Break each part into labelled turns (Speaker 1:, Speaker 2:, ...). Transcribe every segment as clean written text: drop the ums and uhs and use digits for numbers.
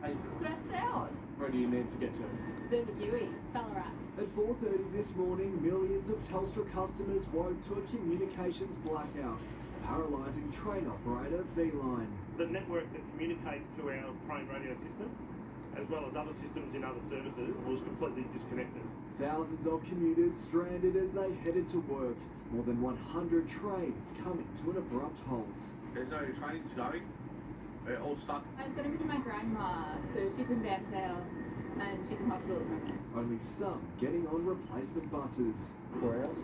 Speaker 1: Hey,
Speaker 2: Stressed out.
Speaker 1: where do you need to get to?
Speaker 2: Burnabui, Ballarat.
Speaker 3: At 4:30 this morning, millions of Telstra customers woke to a communications blackout, paralysing train operator V-Line.
Speaker 4: The network that communicates to our train radio system, as well as other systems in other services, was completely disconnected.
Speaker 3: Thousands of commuters stranded as they headed to work. More than 100 trains coming to an abrupt halt.
Speaker 5: There's no trains going. They're all stuck.
Speaker 2: I was going to visit my grandma, so she's in Bansdale and she's in hospital at the moment.
Speaker 3: Only some getting on replacement buses.
Speaker 6: 4 hours.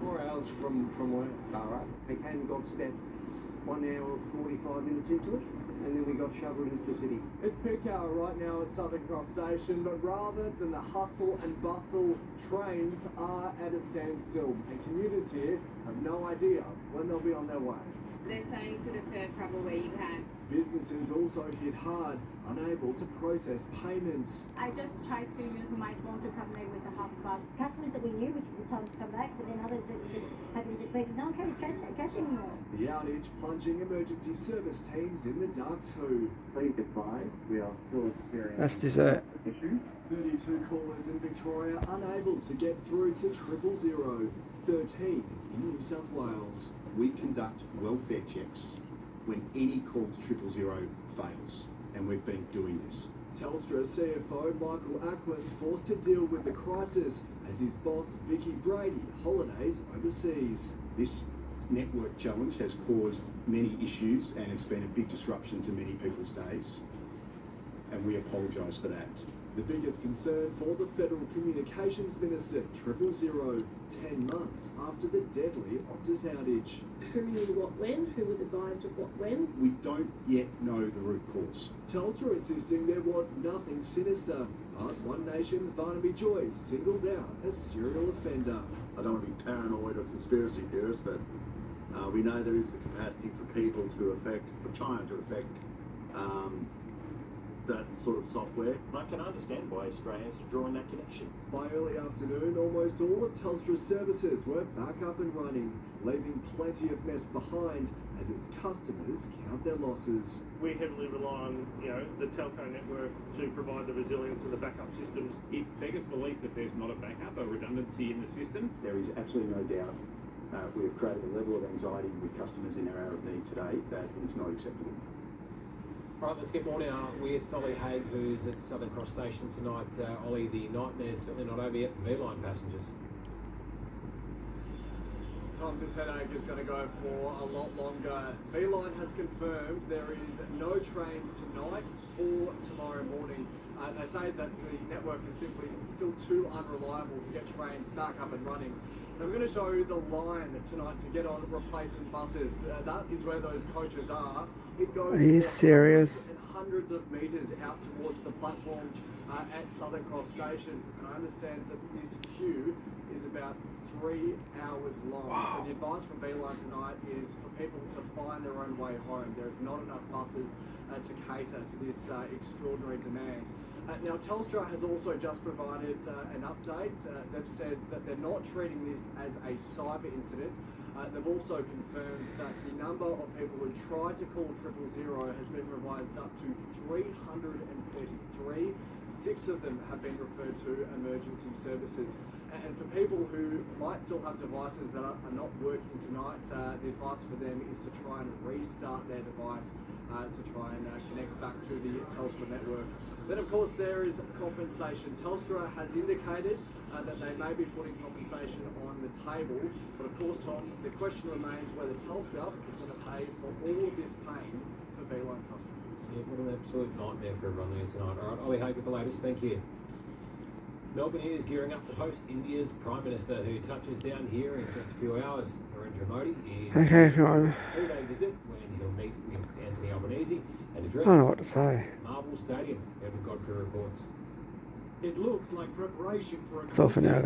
Speaker 1: 4 hours from where?
Speaker 6: Ballarat. We came and got about 1 hour 45 minutes into it, and then we got shoveled into the city.
Speaker 3: It's peak hour right now at Southern Cross Station, but rather than the hustle and bustle, trains are at a standstill, and commuters here have no idea when they'll be on their way.
Speaker 7: They're saying to defer travel where you can.
Speaker 3: Businesses also hit hard, unable to process payments.
Speaker 8: I just tried to use my phone to connect with the hotspot.
Speaker 9: Customers that we knew, which would tell them to come back, but then others that were just happy to just leave because no one carries cash anymore.
Speaker 3: The outage plunging emergency service teams in the dark too.
Speaker 10: Please advise, we are still experiencing
Speaker 11: That's dessert.
Speaker 10: issues.
Speaker 3: 32 callers in Victoria unable to get through to 000, 13 in New South Wales.
Speaker 12: We conduct welfare checks when any call to 000 fails, and we've been doing this.
Speaker 3: Telstra CFO Michael Ackland forced to deal with the crisis as his boss Vicky Brady holidays overseas.
Speaker 12: This network challenge has caused many issues and it's been a big disruption to many people's days, and we apologise for that.
Speaker 3: The biggest concern for the Federal Communications Minister, 000, 10 months after the deadly Optus outage.
Speaker 13: Who knew what when? Who was advised of what when?
Speaker 12: We don't yet know the root cause.
Speaker 3: Telstra insisting there was nothing sinister, but One Nation's Barnaby Joyce singled out a serial offender.
Speaker 14: I don't want to be paranoid or conspiracy theorist, but we know there is the capacity for people to affect, or trying to affect, that sort of software.
Speaker 4: I can understand why Australians are drawing that connection.
Speaker 3: By early afternoon, almost all of Telstra's services were back up and running, leaving plenty of mess behind as its customers count their losses.
Speaker 4: We heavily rely on, the telco network to provide the resilience of the backup systems.
Speaker 15: It beggars belief that there's not a backup, a redundancy in the system.
Speaker 12: There is absolutely no doubt we have created a level of anxiety with customers in our hour of need today that is not acceptable.
Speaker 16: Right, let's get more now with Ollie Haig, who's at Southern Cross Station tonight. Ollie, the nightmare's certainly not over yet for V-Line passengers.
Speaker 3: Tom, this headache is going to go for a lot longer. V-Line has confirmed there is no trains tonight or tomorrow morning. They say that the network is simply still too unreliable to get trains back up and running. And I'm going to show you the line tonight to get on replacement buses. That is where those coaches are. It goes
Speaker 11: Are you serious?
Speaker 3: Hundreds of metres out towards the platform at Southern Cross Station. And I understand that this queue is about 3 hours long. Wow. So the advice from V-Line tonight is for people to find their own way home. There's not enough buses to cater to this extraordinary demand. Now, Telstra has also just provided an update. They've said that they're not treating this as a cyber incident. They've also confirmed that the number of people who tried to call 000 has been revised up to 333. 6 of them have been referred to emergency services. And for people who might still have devices that are not working tonight, the advice for them is to try and restart their device to try and connect back to the Telstra network. Then, of course, there is compensation. Telstra has indicated that they may be putting compensation on the table. But, of course, Tom, the question remains whether Telstra is going to pay for all of this pain for V-Line customers.
Speaker 16: Yeah, what an absolute nightmare for everyone there tonight. All right, Ollie Haig with the latest. Thank you. Melbourne is gearing up to host India's Prime Minister, who touches down here in just a few hours. Narendra Modi is
Speaker 11: Okay, everyone.
Speaker 16: a 3-day visit when he'll meet with Anthony Albanese and address
Speaker 11: I don't know what to say.
Speaker 16: Marvel Stadium. Evan Godfrey reports.
Speaker 3: It looks like preparation for a
Speaker 11: It's off an hour.